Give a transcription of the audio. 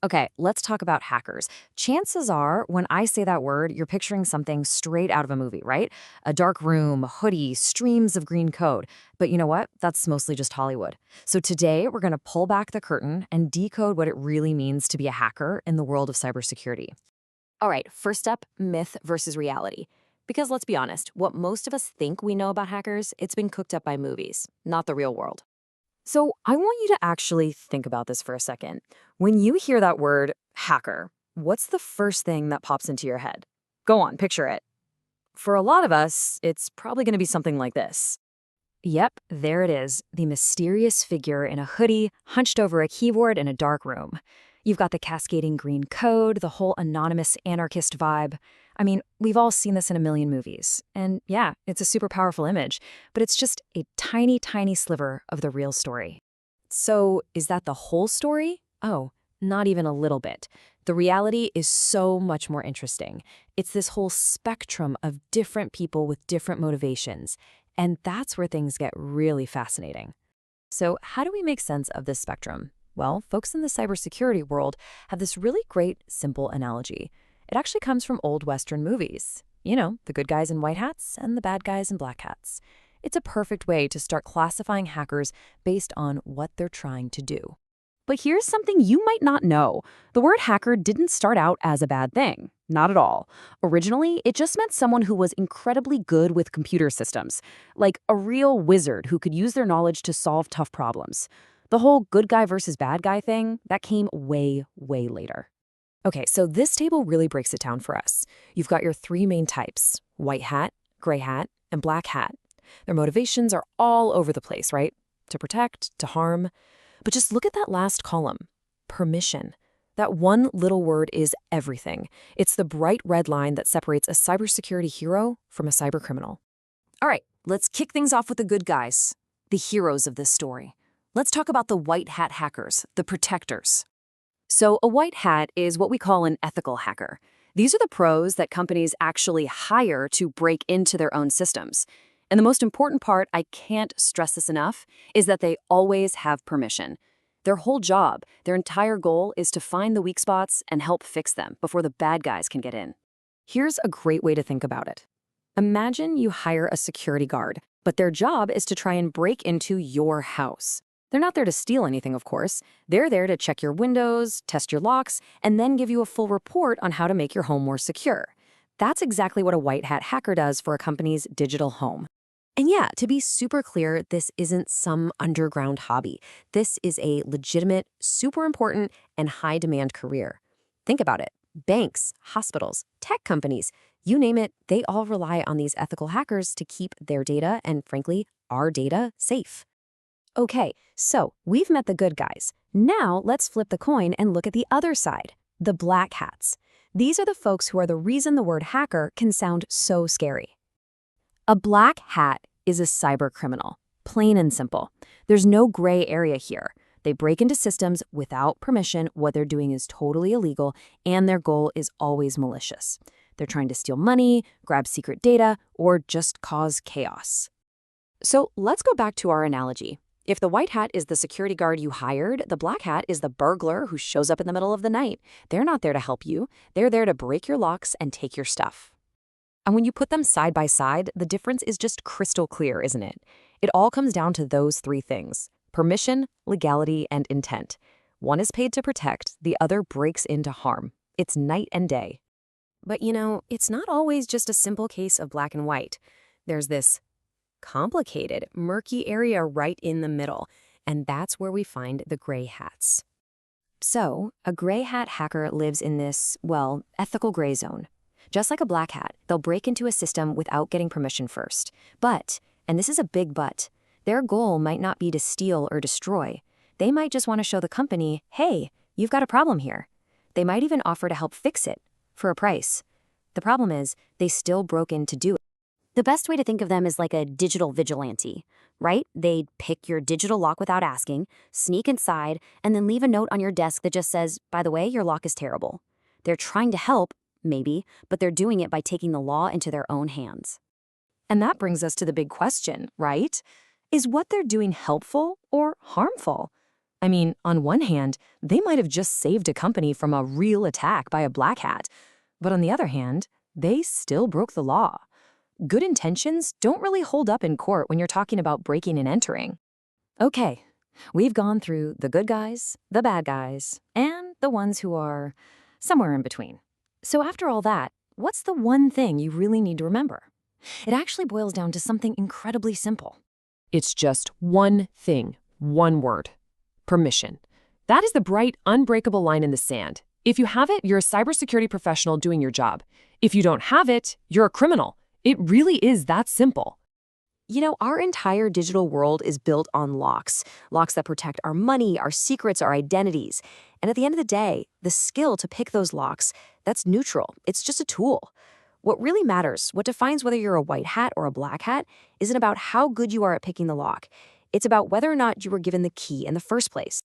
Okay, let's talk about hackers. Chances are, when I say that word, you're picturing something straight out of a movie, right? A dark room, a hoodie, streams of green code. But you know what? That's mostly just Hollywood. So today, we're going to pull back the curtain and decode what it really means to be a hacker in the world of cybersecurity. All right, first up, myth versus reality. Because let's be honest, what most of us think we know about hackers, it's been cooked up by movies, not the real world. So I want you to actually think about this for a second. When you hear that word hacker, what's the first thing that pops into your head? Go on, picture it. For a lot of us, it's probably going to be something like this. Yep, there it is, the mysterious figure in a hoodie, hunched over a keyboard in a dark room. You've got the cascading green code, the whole anonymous anarchist vibe. I mean, we've all seen this in a million movies. And yeah, it's a super powerful image, but it's just a tiny, tiny sliver of the real story. So, is that the whole story? Oh, not even a little bit. The reality is so much more interesting. It's this whole spectrum of different people with different motivations. And that's where things get really fascinating. So, how do we make sense of this spectrum? Well, folks in the cybersecurity world have this really great, simple analogy. It actually comes from old Western movies. You know, the good guys in white hats and the bad guys in black hats. It's a perfect way to start classifying hackers based on what they're trying to do. But here's something you might not know. The word hacker didn't start out as a bad thing. Not at all. Originally, it just meant someone who was incredibly good with computer systems, like a real wizard who could use their knowledge to solve tough problems. The whole good guy versus bad guy thing, that came way, way later. Okay, so this table really breaks it down for us. You've got your three main types: white hat, gray hat, and black hat. Their motivations are all over the place, right? To protect, to harm. But just look at that last column, permission. That one little word is everything. It's the bright red line that separates a cybersecurity hero from a cybercriminal. All right, let's kick things off with the good guys, the heroes of this story. Let's talk about the white hat hackers, the protectors. So a white hat is what we call an ethical hacker. These are the pros that companies actually hire to break into their own systems. And the most important part, I can't stress this enough, is that they always have permission. Their whole job, their entire goal is to find the weak spots and help fix them before the bad guys can get in. Here's a great way to think about it. Imagine you hire a security guard, but their job is to try and break into your house. They're not there to steal anything, of course. They're there to check your windows, test your locks, and then give you a full report on how to make your home more secure. That's exactly what a white hat hacker does for a company's digital home. And yeah, to be super clear, this isn't some underground hobby. This is a legitimate, super important, and high-demand career. Think about it. Banks, hospitals, tech companies, you name it, they all rely on these ethical hackers to keep their data and, frankly, our data safe. Okay, so we've met the good guys. Now let's flip the coin and look at the other side, the black hats. These are the folks who are the reason the word hacker can sound so scary. A black hat is a cyber criminal, plain and simple. There's no gray area here. They break into systems without permission. What they're doing is totally illegal, and their goal is always malicious. They're trying to steal money, grab secret data, or just cause chaos. So let's go back to our analogy. If the white hat is the security guard you hired, the black hat is the burglar who shows up in the middle of the night. They're not there to help you. They're there to break your locks and take your stuff. And when you put them side by side, the difference is just crystal clear, isn't it? It all comes down to those three things: permission, legality, and intent. One is paid to protect, the other breaks in to harm. It's night and day. But you know, it's not always just a simple case of black and white. There's this complicated, murky area right in the middle, and that's where we find the gray hats. So, a gray hat hacker lives in this, well, ethical gray zone. Just like a black hat, they'll break into a system without getting permission first. But, and this is a big but, their goal might not be to steal or destroy. They might just want to show the company, hey, you've got a problem here. They might even offer to help fix it, for a price. The problem is, they still broke in to do it. The best way to think of them is like a digital vigilante, right? They'd pick your digital lock without asking, sneak inside, and then leave a note on your desk that just says, by the way, your lock is terrible. They're trying to help, maybe, but they're doing it by taking the law into their own hands. And that brings us to the big question, right? Is what they're doing helpful or harmful? I mean, on one hand, they might have just saved a company from a real attack by a black hat. But on the other hand, they still broke the law. Good intentions don't really hold up in court when you're talking about breaking and entering. Okay, we've gone through the good guys, the bad guys, and the ones who are somewhere in between. So after all that, what's the one thing you really need to remember? It actually boils down to something incredibly simple. It's just one thing, one word: permission. That is the bright, unbreakable line in the sand. If you have it, you're a cybersecurity professional doing your job. If you don't have it, you're a criminal. It really is that simple. You know, our entire digital world is built on locks. Locks that protect our money, our secrets, our identities. And at the end of the day, the skill to pick those locks, that's neutral. It's just a tool. What really matters, what defines whether you're a white hat or a black hat, isn't about how good you are at picking the lock. It's about whether or not you were given the key in the first place.